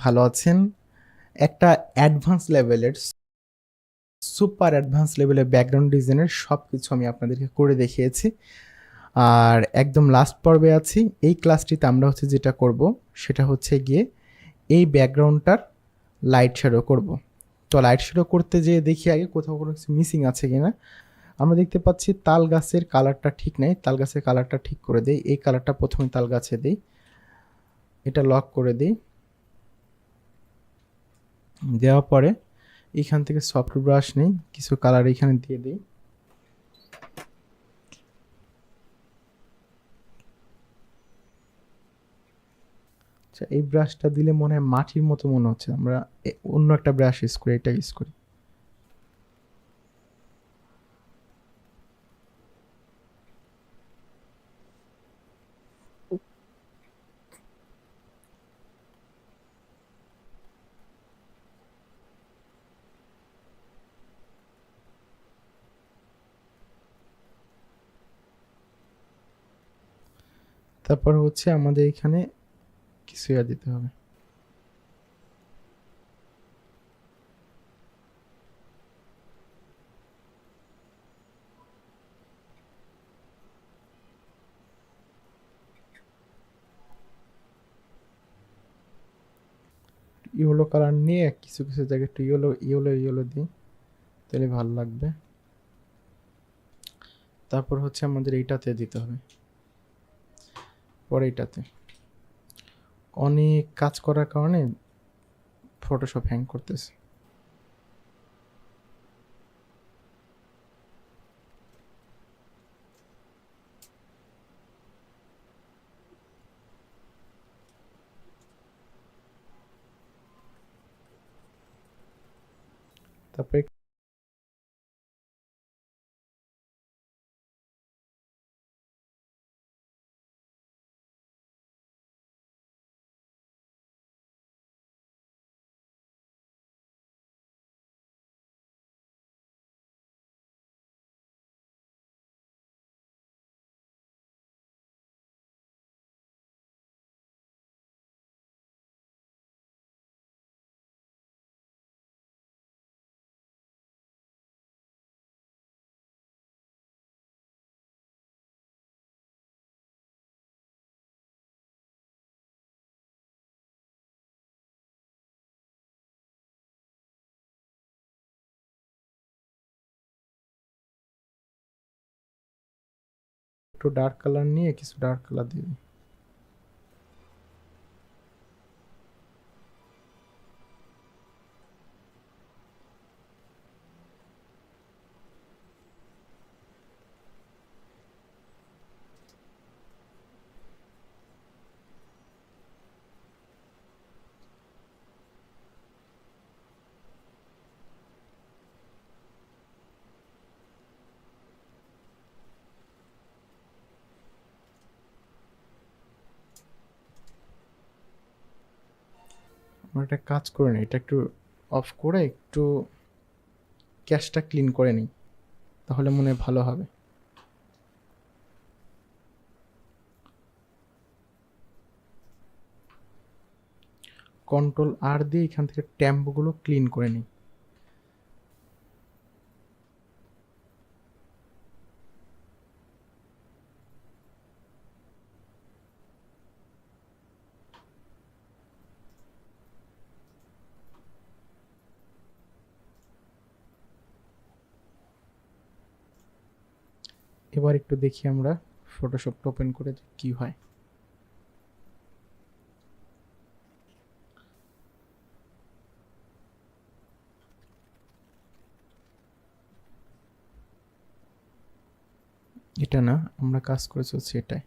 ভালো আছেন? একটা অ্যাডভান্স লেভেলের সুপার অ্যাডভান্স লেভেলের ব্যাকগ্রাউন্ড ডিজাইনের সবকিছু আমি আপনাদেরকে করে দেখিয়েছি। আর একদম লাস্ট পর্বে আছি। এই ক্লাসটিতে আমরা যেটা করব সেটা হচ্ছে গিয়ে এই ব্যাকগ্রাউন্ডটার লাইট শ্যাডো করব। তো লাইট শ্যাডো করতে যেয়ে দেখি আগে কোথাও কোনো কিছু মিসিং আছে কিনা। আমরা দেখতে পাচ্ছি তাল গাছের কালারটা ঠিক নাই। তাল গাছের কালারটা ঠিক করে দেই। এই কালারটা প্রথমে তাল গাছে দেই। এটা লক করে দেই। দেওয়ার পরে এখান থেকে সফট ব্রাশ নেই, কিছু কালার এখানে দিয়ে দিই। আচ্ছা, এই ব্রাশটা দিলে মনে হয় মাটির মতো মনে হচ্ছে। আমরা অন্য একটা ব্রাশ ইউজ করি, এটা ইউজ করি। তারপর আমাদের এখানে কিছু দিতে হবে। ইয়েলো কালার নিয়ে কিছু কিছু জায়গায় একটু ইয়েলো ইয়েলো ইয়েলো দিই, তাহলে ভালো লাগবে। তারপর আমাদের এইটাতে দিতে হবে, পরে এইটাতে অনেক কাজ করার কারণে ফটোশপ হ্যাং করতেছে। তারপরে একটু ডার্ক কালার নিয়ে কিছু ডার্ক কালার দিই। আমরা একটা কাজ করে নিই, এটা একটু অফ করে একটু ক্যাশটা ক্লিন করে নিই, তাহলে মনে হয় ভালো হবে। কন্ট্রোল আর দিয়ে এখান থেকে ট্যাম্পগুলো ক্লিন করে নিই। এবার একটু দেখি আমরা ফটোশপটা ওপেন করে কি হয়। এটা না, আমরা কাজ করেছি এটাই।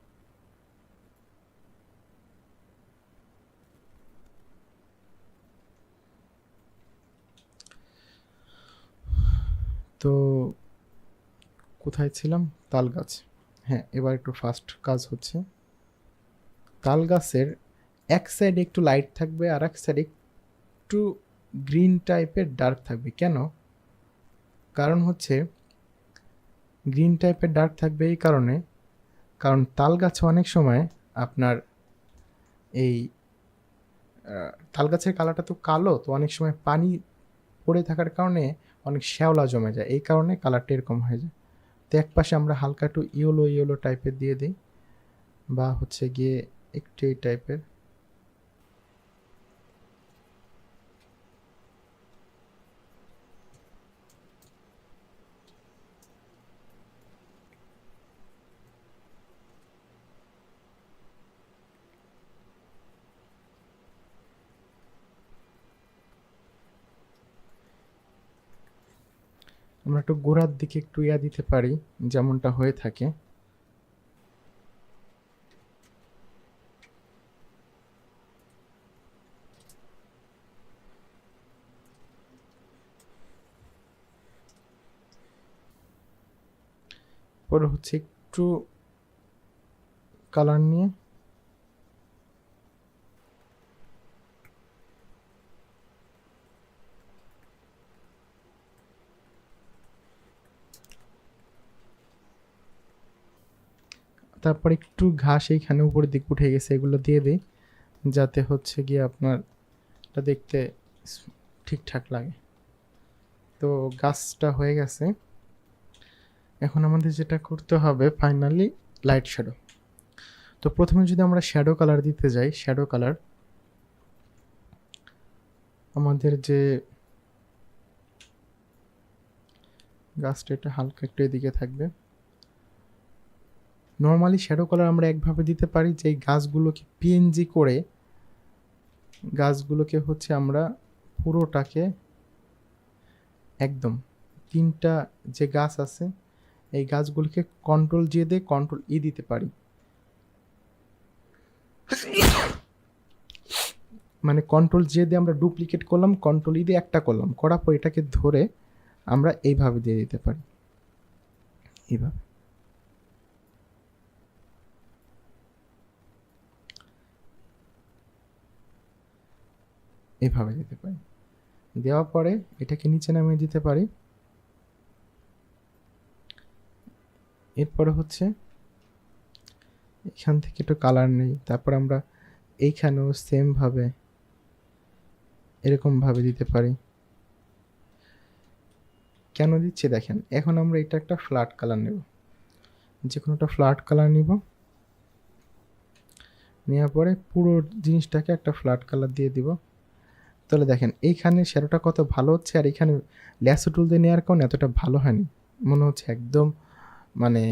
তো কোথায় ছিলাম? তাল গাছ। হ্যাঁ, এবার একটু ফাস্ট কাজ হচ্ছে। তাল গাছের এক সাইডে একটু লাইট থাকবে আর এক সাইডে একটু গ্রিন টাইপের ডার্ক থাকবে। কেন? কারণ গ্রিন টাইপের ডার্ক থাকবে এই কারণে, কারণ তাল গাছে অনেক সময় আপনার এই তাল গাছের কালারটা তো কালো, তো অনেক সময় পানি পড়ে থাকার কারণে অনেক শ্যাওলা জমে যায়, এই কারণে কালারটা এরকম হয়ে যায়। তো এক পাশে আমরা হালকা একটু ইয়েলো ইয়েলো টাইপের দিয়ে দিই, বা হচ্ছে গিয়ে একটু এই টাইপের। আমরা একটু গোড়ার দিকে একটু ইয়া দিতে পারি, যেমনটা হয়ে থাকে। পরে হচ্ছে একটু কালার নিয়ে তারপর একটু ঘাস এইখানে উপরের দিকে উঠে গেছে, এগুলো দিয়ে দিই, যাতে হচ্ছে গিয়ে আপনার এটা দেখতে ঠিকঠাক লাগে। তো গাছটা হয়ে গেছে। এখন আমাদের যেটা করতে হবে ফাইনালি লাইট শ্যাডো। তো প্রথমে যদি আমরা শ্যাডো কালার দিতে যাই, শ্যাডো কালার আমাদের যে গাছটা, এটা হালকা একটু এদিকে থাকবে। নর্মালি শ্যাডো কালার আমরা একভাবে দিতে পারি যে এই গাছগুলোকে পিএনজি করে, গাছগুলোকে হচ্ছে আমরা পুরোটাকে একদম 3টা যে গাছ আছে এই গাছগুলোকে কন্ট্রোল জি দিয়ে কন্ট্রোল ই দিতে পারি, মানে কন্ট্রোল জে দিয়ে আমরা ডুপ্লিকেট করলাম, কন্ট্রোল ই দিয়ে একটা করলাম, করার পর এটাকে ধরে আমরা এইভাবে দিয়ে দিতে পারি, এইভাবে। এইভাবে দিতে পারি, দেওয়ার পরে এটাকে নিচে নামিয়ে দিতে পারি। এরপরে হচ্ছে এখান থেকে একটু কালার নেই, তারপর আমরা এইখানেও সেম ভাবে এরকম ভাবে দিতে পারি। কেন দিচ্ছি দেখেন, এখন আমরা এটা একটা ফ্ল্যাট কালার নেব, যে কোনো একটা ফ্ল্যাট কালার নিব, নেওয়ার পরে পুরো জিনিসটাকে একটা ফ্ল্যাট কালার দিয়ে দিব। তাহলে দেখেন এইখানে শ্যাডোটা কত ভালো হচ্ছে, আর এখানে ল্যাসো টুল দিয়ে নেওয়ার কারণে এতটা ভালো হয়নি, মনে হচ্ছে একদম মানে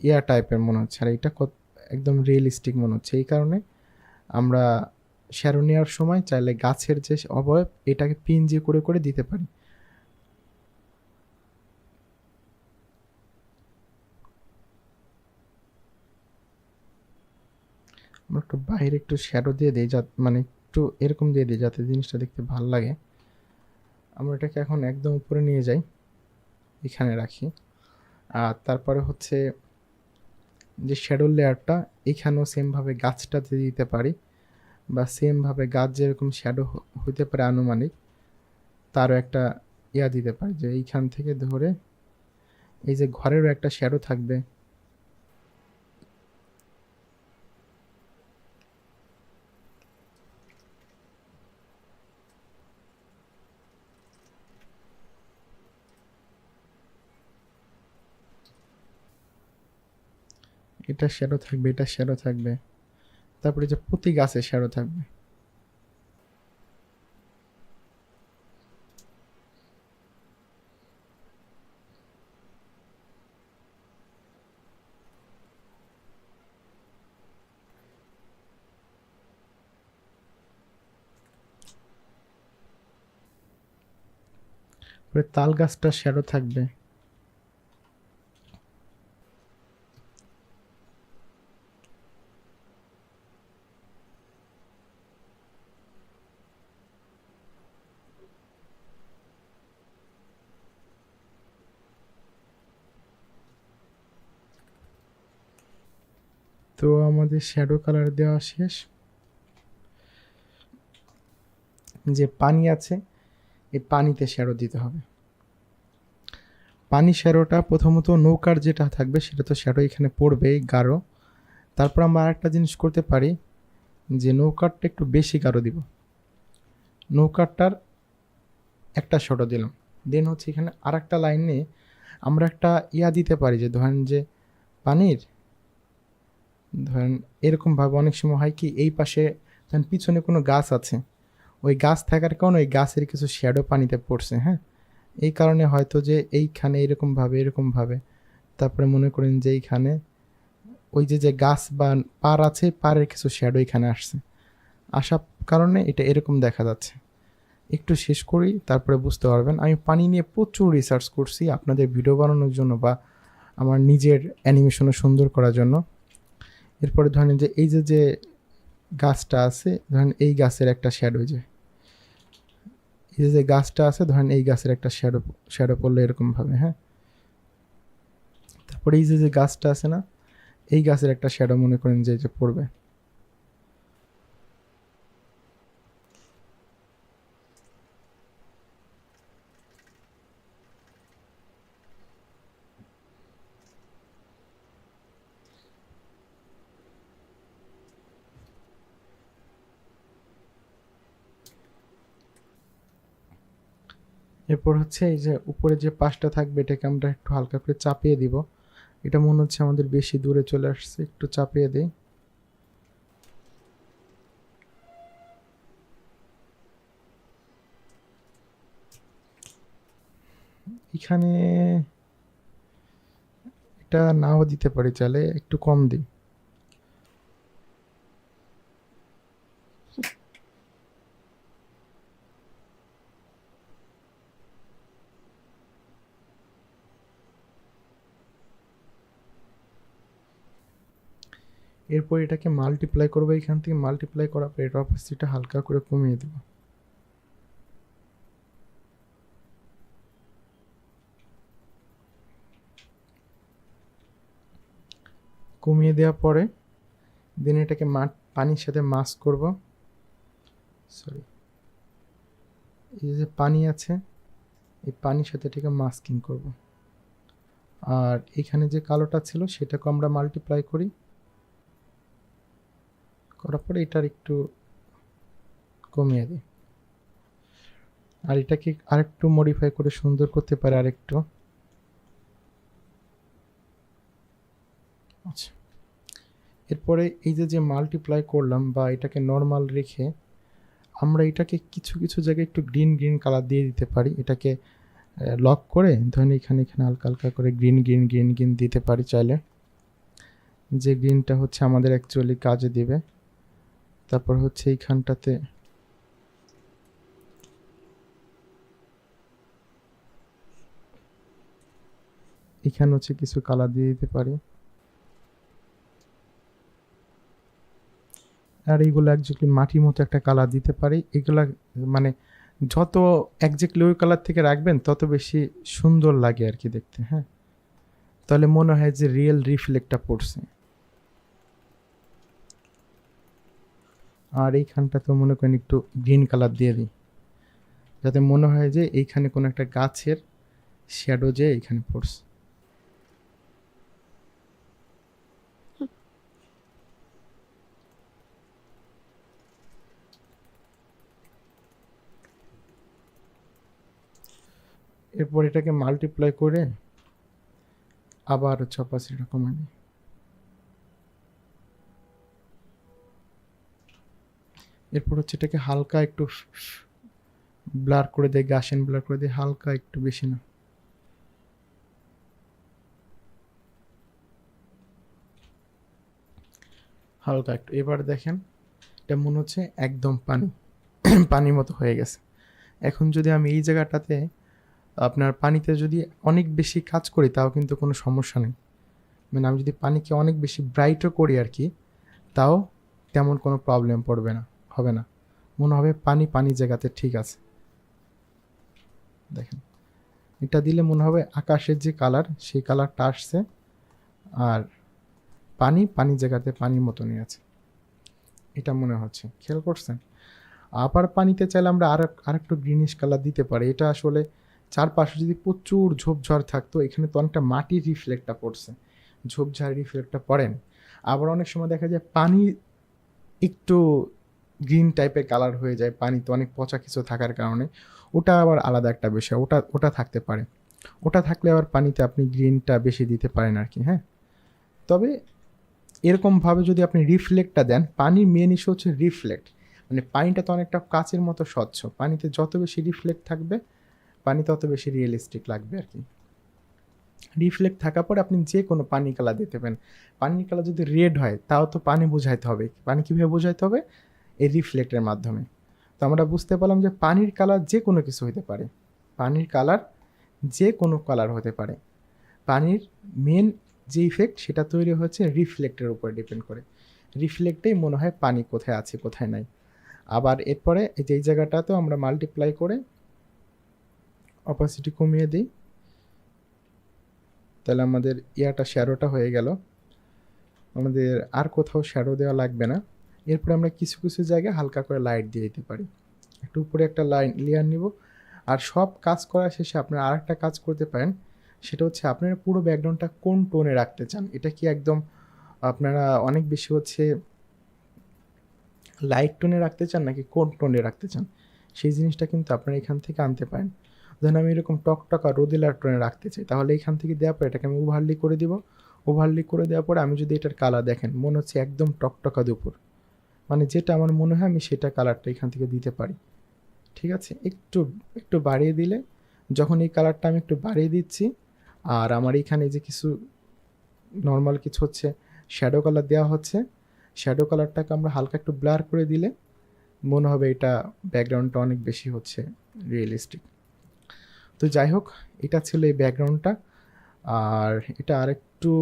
ইয়া টাইপের মনে হচ্ছে, আর এটা একদম রিয়েলিস্টিক মনে হচ্ছে। এই কারণে আমরা শ্যাডো নেওয়ার সময় চাইলে গাছের যে অবয়ব এটাকে পিএনজি করে করে দিতে পারি। আমরা একটু বাইরে একটু শ্যাডো দিয়ে দিই, মানে একটু এরকম দিয়ে দিই যাতে জিনিসটা দেখতে ভালো লাগে। আমরা এটাকে এখন একদম উপরে নিয়ে যাই, এখানে রাখি। আর তারপরে হচ্ছে যে শ্যাডো লেয়ারটা এখানেও সেমভাবে গাছটাতে দিতে পারি, বা সেমভাবে গাছ যেরকম শ্যাডো হইতে পারে আনুমানিক, তারও একটা ইয়া দিতে পারি, যে এইখান থেকে ধরে এই যে ঘরেরও একটা শ্যাডো থাকবে। এটা শ্যাডো থাকবে, এটা শ্যাডো থাকবে, তারপরে যে প্রতি গাছে শ্যাডো থাকবে। তারপরে তাল গাছটা শ্যাডো থাকবে। তো আমাদের শ্যাডো কালার দেওয়া শেষ। যে পানি আছে এই পানিতে শ্যাডো দিতে হবে। পানি শ্যাডোটা প্রথমত নৌকার যেটা থাকবে সেটা তো শ্যাডো এখানে পড়বেই গাঢ়। তারপর আমরা আরেকটা জিনিস করতে পারি, যে নৌকারটা একটু বেশি গাঢ় দিব, নৌকারটার একটা শটও দিলাম। দেন হচ্ছে এখানে আর একটা লাইনে আমরা একটা দিতে পারি, যে ধরেন যে পানির, ধরেন এরকমভাবে অনেক সময় হয় কি, এই পাশে ধরেন পিছনে কোনো গাছ আছে, ওই গাছ থাকার কারণে ওই গাছের কিছু শ্যাডো পানিতে পড়ছে, হ্যাঁ, এই কারণে হয়তো যে এইখানে এরকমভাবে তারপরে মনে করেন যে এইখানে ওই যে গাছ বা পার আছে, পাড়ের কিছু শ্যাডো এখানে আসছে, আসার কারণে এটা এরকম দেখা যাচ্ছে। একটু শেষ করি, তারপরে বুঝতে পারবেন। আমি পানি নিয়ে প্রচুর রিসার্চ করছি আপনাদের ভিডিও বানানোর জন্য বা আমার নিজের অ্যানিমেশনও সুন্দর করার জন্য। এরপরে ধরেন যে এই যে গাছটা আছে, ধরেন এই গাছের একটা শ্যাডো, এই যে গাছটা আছে, ধরেন এই গাছের একটা শ্যাডো পড়লো এরকমভাবে, হ্যাঁ। তারপরে এই যে গাছটা আছে না, এই গাছের একটা শ্যাডো মনে করেন যে পড়বে। এরপর হচ্ছে এই যে উপরে যে পাশটা থাকবে, এটাকে আমরা একটু হালকা করে চাপিয়ে দিব। এটা মনে হচ্ছে আমাদের বেশি দূরে চলে আসছে, একটু চাপিয়ে দিই। এখানে এটা নাও দিতে পারি, চাইলে একটু কম দিই। এরপর এটাকে মাল্টিপ্লাই করবো, এখান থেকে মাল্টিপ্লাই করার পর এটা অপাসিটিটা হালকা করে কমিয়ে দেব। কমিয়ে দেওয়ার পরে দেন এটাকে পানির সাথে মাস্ক করব। সরি, এই যে পানি আছে, এই পানির সাথে এটাকে মাস্কিং করব। আর এখানে যে কালোটা ছিল সেটাকে আমরা মাল্টিপ্লাই করি, করার পরে এটার একটু কমিয়ে দিই। আর এটাকে আরেকটু মডিফাই করে সুন্দর করতে পারে আরেকটু। আচ্ছা, এরপরে এই যে মাল্টিপ্লাই করলাম বা এটাকে নর্মাল রেখে আমরা এটাকে কিছু কিছু জায়গায় একটু গ্রিন গ্রিন কালার দিয়ে দিতে পারি। এটাকে লক করে ধরেন এখানে হালকা হালকা করে গ্রিন গ্রিন গ্রিন গ্রিন দিতে পারি চাইলে, যে গ্রিনটা হচ্ছে আমাদের অ্যাকচুয়ালি কাজে দিবে। তারপর হচ্ছে এইখানটাতে এখানে হচ্ছে কিছু কালার দিয়ে দিতে পারি। আর এইগুলো একজাক্টলি মাটির মতো একটা কালার দিতে পারি। এগুলা মানে যত একজাক্টলি ওই কালার থেকে রাখবেন তত বেশি সুন্দর লাগে আর কি দেখতে, হ্যাঁ, তাহলে মনে হয় যে রিয়েল রিফ্লেক্টটা পড়ছে। আর এইখানটা তো মনে করেন একটু গ্রিন কালার দিয়ে দিই, যাতে মনে হয় যে এইখানে কোনো একটা গাছের শ্যাডো যে এইখানে পড়ছে। এরপর এটাকে মাল্টিপ্লাই করে আবার হচ্ছে অপাসিটিটা কমাই দিই। এরপর হচ্ছে এটাকে হালকা একটু ব্লার করে দেয়, গাসেন ব্লার করে দেয়, হালকা একটু, বেশি না। হালকা একটু। এবার দেখেন এটা মনে হচ্ছে একদম পানি পানির মতো হয়ে গেছে। এখন যদি আমি এই জায়গাটাতে আপনার পানিতে যদি অনেক বেশি কাজ করি তাও কিন্তু কোনো সমস্যা নেই, মানে আমি যদি পানিকে অনেক বেশি ব্রাইটও করি আর কি, তাও তেমন কোনো প্রবলেম পড়বে না, হবে না, মনে হবে পানি পানি জায়গাতে ঠিক আছে। দেখেন এটা দিলে মনে হবে আকাশের যে কালার সেই কালারটা আসছে, আর পানি পানি জায়গাতে পানির মতনই আছে, এটা মনে হচ্ছে। খেয়াল করছেন? আবার পানিতে চাইলে আমরা আরেকটু গ্রিনিশ কালার দিতে পারি। এটা আসলে চারপাশে যদি প্রচুর ঝোপঝাড় থাকতো, এখানে তো অনেকটা মাটির রিফ্লেক্টটা পড়ছে, ঝোপঝাড় রিফ্লেক্টটা পড়েন। আবার অনেক সময় দেখা যায় পানি একটু গ্রিন টাইপের কালার হয়ে যায় পানিতে অনেক পচা কিছু থাকার কারণে, ওটা আবার আলাদা একটা বিষয়, ওটা ওটা থাকতে পারে। ওটা থাকলে আবার পানিতে আপনি গ্রিনটা বেশি দিতে পারেন আর কি, হ্যাঁ। তবে এরকমভাবে যদি আপনি রিফ্লেক্টটা দেন, পানির মেন ইস্যু হচ্ছে রিফ্লেক্ট। মানে পানিটা তো অনেকটা কাচের মতো স্বচ্ছ, পানিতে যত বেশি রিফ্লেক্ট থাকবে পানি তত বেশি রিয়েলিস্টিক লাগবে আর কি। রিফ্লেক্ট থাকার পর আপনি যে কোনো পানি কালার দিতে পারেন। পানির কালার যদি রেড হয় তাও তো পানি বোঝাইতে হবে। পানি কীভাবে বোঝাইতে হবে? এই রিফ্লেক্টের মাধ্যমে। তো আমরা বুঝতে পারলাম যে পানির কালার যে কোনো কিছু হতে পারে। পানির কালার যে কোনো কালার হতে পারে। পানির মেন যে ইফেক্ট সেটা তৈরি হচ্ছে রিফ্লেক্টের উপর ডিপেন্ড করে। রিফ্লেক্টেই মনে হয় পানি কোথায় আছে কোথায় নাই। আবার এরপরে এই যে এই জায়গাটাতেও আমরা মাল্টিপ্লাই করে অপাসিটি কমিয়ে দিই, তাহলে আমাদের ইয়াটা শ্যাডোটা হয়ে গেল। আমাদের আর কোথাও শ্যাডো দেওয়া লাগবে না। এরপরে আমরা কিছু কিছু জায়গায় হালকা করে লাইট দিয়ে দিতে পারি। একটু উপরে একটা লাইন লেয়ার নিব। আর সব কাজ করা শেষে আপনারা আর একটা কাজ করতে পারেন, সেটা হচ্ছে আপনারা পুরো ব্যাকগ্রাউন্ডটা কোন টোনে রাখতে চান। এটা কি একদম আপনারা অনেক বেশি হচ্ছে লাইট টোনে রাখতে চান নাকি কোন টোনে রাখতে চান, সেই জিনিসটা কিন্তু আপনারা এখান থেকে আনতে পারেন। ধরুন আমি এরকম টকটকা রোদেলার টোনে রাখতে চাই, তাহলে এখান থেকে দেওয়ার পর এটাকে আমি ওভারলি করে দিব। ওভারলি করে দেওয়ার পরে আমি যদি এটার কালার দেখেন মনে হচ্ছে একদম টকটকা দুপুর, মানে যেটা আমার মনে হয় আমি সেটা কালারটা এখান থেকে দিতে পারি। ঠিক আছে, একটু একটু বাড়িয়ে দিলে, যখন এই কালারটা আমি একটু বাড়িয়ে দিচ্ছি আর আমার এইখানে যে কিছু নর্মাল কিছু হচ্ছে শ্যাডো কালার দেওয়া হচ্ছে, শ্যাডো কালারটাকে আমরা হালকা একটু ব্লার করে দিলে মনে হবে এটা ব্যাকগ্রাউন্ডটা অনেক বেশি হচ্ছে রিয়েলিস্টিক। তো যাই হোক, এটা ছিল এই ব্যাকগ্রাউন্ডটা। আর এটা আরেকটু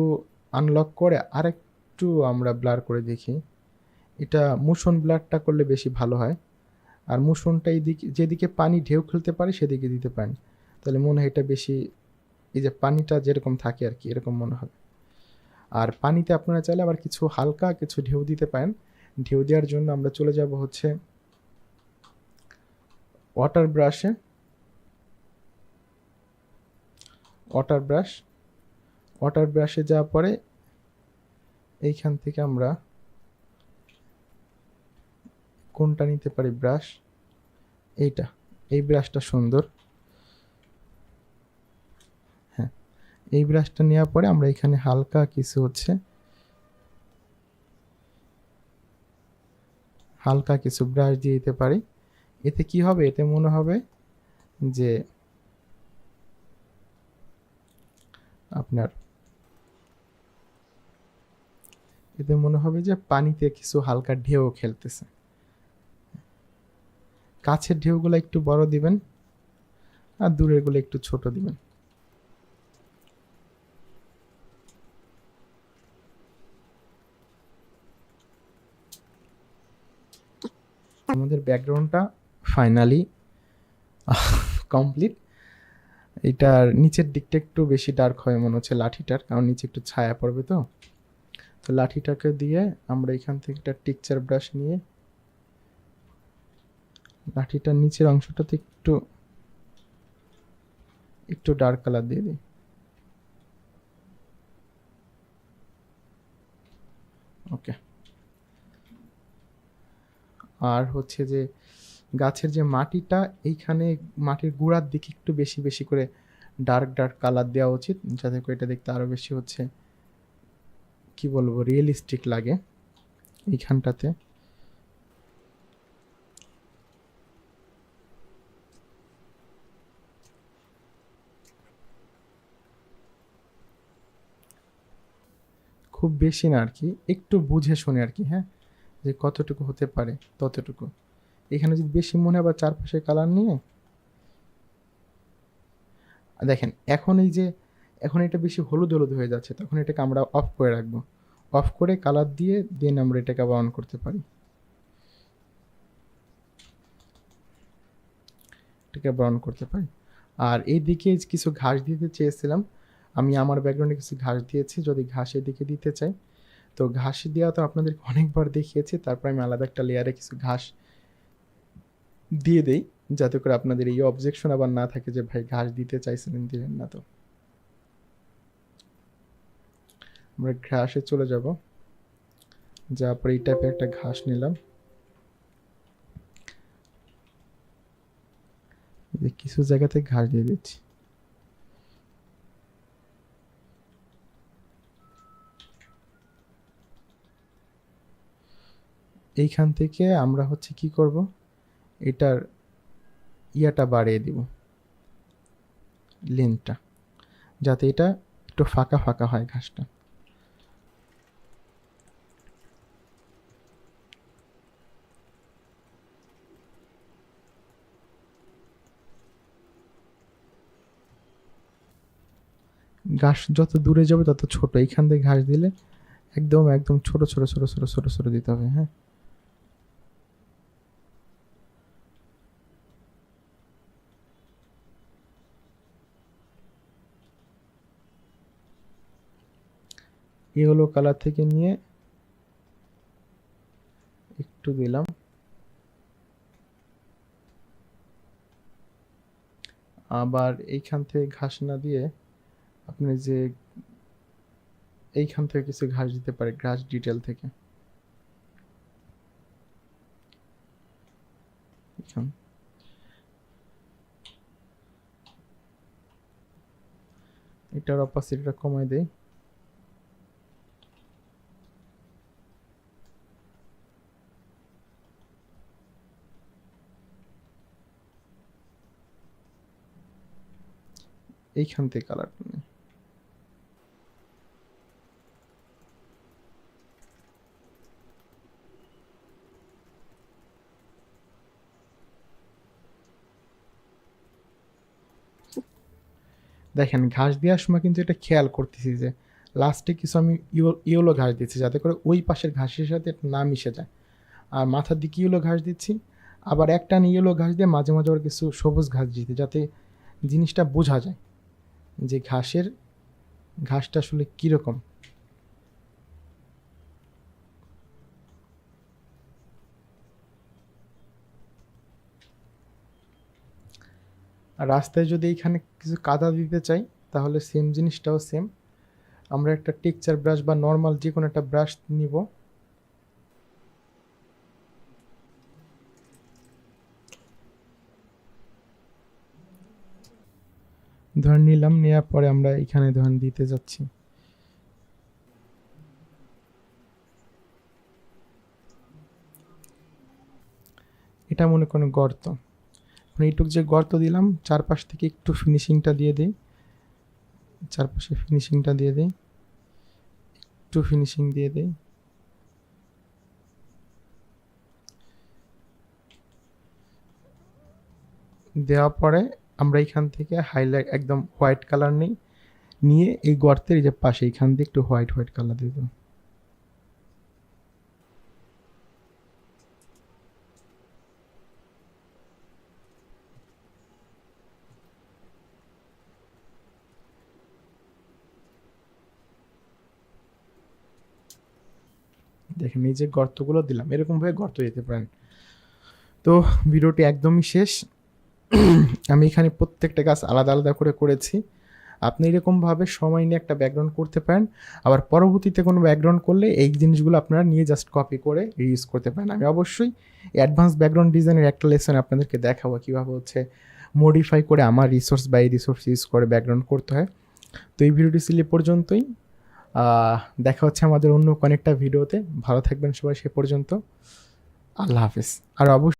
আনলক করে আরেকটু আমরা ব্লার করে দেখি। এটা মোশন ব্লারটা করলে বেশি ভালো হয়। আর মোশনটা এইদিকে যেদিকে পানি ঢেউ খেলতে পারে সেদিকে দিতে পারেন, তাহলে মনে হয় এটা বেশি এই যে পানিটা যেরকম থাকে আর কি এরকম মনে হবে। আর পানিতে আপনারা চাইলে আবার কিছু হালকা কিছু ঢেউ দিতে পারেন। ঢেউ দেওয়ার জন্য আমরা চলে যাব হচ্ছে ওয়াটার ব্রাশে। ওয়াটার ব্রাশে যাওয়ার পরে এইখান থেকে আমরা কোনটা নিতে পারি ব্রাশ, এইটা, এই ব্রাশটা সুন্দর। হ্যাঁ, এই ব্রাশটা নেওয়ার পরে আমরা এখানে হালকা কিছু হচ্ছে হালকা কিছু ব্রাশ দিয়ে দিতে পারি। এতে কি হবে? এতে মনে হবে যে আপনার এতে মনে হবে যে পানিতে কিছু হালকা ঢেউ খেলতেছে। কাছের ঢেউগুলো একটু বড় দিবেন আর দূরের গুলো একটু ছোট দিবেন। আমাদের ব্যাকগ্রাউন্ডটা ফাইনালি কমপ্লিট। এটার নিচের দিকটা একটু বেশি ডার্ক হয় মনে হচ্ছে লাঠিটার, কারণ নিচে একটু ছায়া পড়বে। তো তো লাঠিটাকে দিয়ে আমরা এখান থেকে একটা টেক্সচার ব্রাশ নিয়ে লাঠিটার নিচের অংশটাতে একটু একটু ডার্ক কালার দিয়ে দিই। ওকে। আর হচ্ছে যে গাছের যে মাটিটা, এইখানে মাটির গোড়ার দিকে একটু বেশি বেশি করে ডার্ক ডার্ক কালার দেওয়া উচিত, যাতে করে এটা দেখতে আরো বেশি হচ্ছে কি বলবো রিয়েলিস্টিক লাগে এইখানটাতে। খুব বেশি না আর কি, একটু বুঝে শুনে আর কি, হ্যাঁ, যে কতটুকু হতে পারে ততটুকু। এখানে যদি বেশি মনে হয় আবার চারপাশে কালার নিয়ে দেখেন, এখন এই যে এখন এটা বেশি হলুদ হলুদ হয়ে যাচ্ছে, তখন এটাকে আমরা অফ করে রাখবো। অফ করে কালার দিয়ে দেন আমরা এটাকে আবার অন করতে পারি, এটাকে আবার অন করতে পারি। আর এই দিকে কিছু ঘাস দিতে চেয়েছিলাম আমি, আমার ব্যাকগ্রাউন্ডে কিছু ঘাস দিয়েছি, যদি ঘাসের দিকে দিতে চাই তো ঘাস দেওয়া তো আপনাদেরকে অনেকবার দেখিয়েছি, তারপর আমি আলাদা একটা লেয়ারে কিছু ঘাস দিয়ে দেই, যাতে করে আপনাদের এই অবজেকশন আবার না থাকে যে ভাই ঘাস দিতে চাইছিলেন দিলেন না। তো আমরা ঘাসে চলে যাব। যাওয়ার পরে এই টাইপের একটা ঘাস নিলাম, কিছু জায়গাতে ঘাস দিয়ে দিচ্ছি। এইখান থেকে আমরা হচ্ছে কি করব, এটার ইয়াটা বাড়িয়ে দিব, লেন্থটা, যাতে এটা একটু ফাঁকা ফাঁকা হয় ঘাসটা। ঘাস যত দূরে যাবে তত ছোট, এইখান থেকে ঘাস দিলে একদম একদম ছোট ছোট ছোট ছোট ছোট ছোট দিতে হবে। হ্যাঁ, ইয়েলো কালার থেকে নিয়ে একটু দিলাম, আবার এইখান থেকে ঘাস না দিয়ে আপনি যে এইখান থেকে কিছু ঘাস দিতে পারে, ঘাস ডিটেল থেকে। এটার অপাসিটিটা কমাই দেই, এইখান থেকে কালার নেই। দেখেন ঘাস দেওয়ার সময় কিন্তু এটা খেয়াল করতেছি যে লাস্টে কিছু আমি ইয়েলো ঘাস দিচ্ছি, যাতে করে ওই পাশের ঘাসের সাথে এটা না মিশে যায়। আর মাথার দিকে ইয়েলো ঘাস দিচ্ছি, আবার একটা ইয়েলো ঘাস দিয়ে মাঝে মাঝে আবার কিছু সবুজ ঘাস দিতে, যাতে জিনিসটা বোঝা যায় যে ঘাসটা আসলে কীরকম। আর রাস্তায় যদি এইখানে কিছু কাদা দিতে চাই তাহলে সেম জিনিসটাও সেম, আমরা একটা টেক্সচার ব্রাশ বা নর্মাল যে কোনো একটা ব্রাশ নিব, ধরেন নিলাম, নেওয়ার পরে আমরা এখানে ধরেন দিতে যাচ্ছি। এটা মনে করেন গর্ত, এইটুক যে গর্ত দিলাম চারপাশ থেকে একটু ফিনিশিংটা দিয়ে দিই, চারপাশে ফিনিশিংটা দিয়ে দিই, একটু ফিনিশিং দিয়ে দিই। দেওয়ার পরে আমরা এখান থেকে হাইলাইট একদম হোয়াইট কালার নিয়ে এই গর্তের এই যে পাশে এইখান দিয়ে একটু হোয়াইট হোয়াইট কালার দিয়ে দেবো। দেখেন এই যে গর্তগুলো দিলাম, এরকমভাবে গর্ত দিতে পারেন। তো ভিডিওটি একদমই শেষ। আমি এখানে প্রত্যেকটা গাছ আলাদা আলাদা করে করেছি, আপনি এরকমভাবে সময় নিয়ে একটা ব্যাকগ্রাউন্ড করতে পারেন। আবার পরবর্তীতে কোনো ব্যাকগ্রাউন্ড করলে এই জিনিসগুলো আপনারা নিয়ে জাস্ট কপি করে ইউজ করতে পারেন। আমি অবশ্যই অ্যাডভান্স ব্যাকগ্রাউন্ড ডিজাইনের একটা লেসন আপনাদেরকে দেখাবো কীভাবে হচ্ছে মডিফাই করে আমার রিসোর্স বা এই রিসোর্স ইউজ করে ব্যাকগ্রাউন্ড করতে হয়। তো এই ভিডিওটি ছিল পর্যন্তই, দেখা হচ্ছে আমাদের অন্য কোনো একটা ভিডিওতে। ভালো থাকবেন সবাই, সে পর্যন্ত আল্লাহ হাফিজ। আর অবশ্যই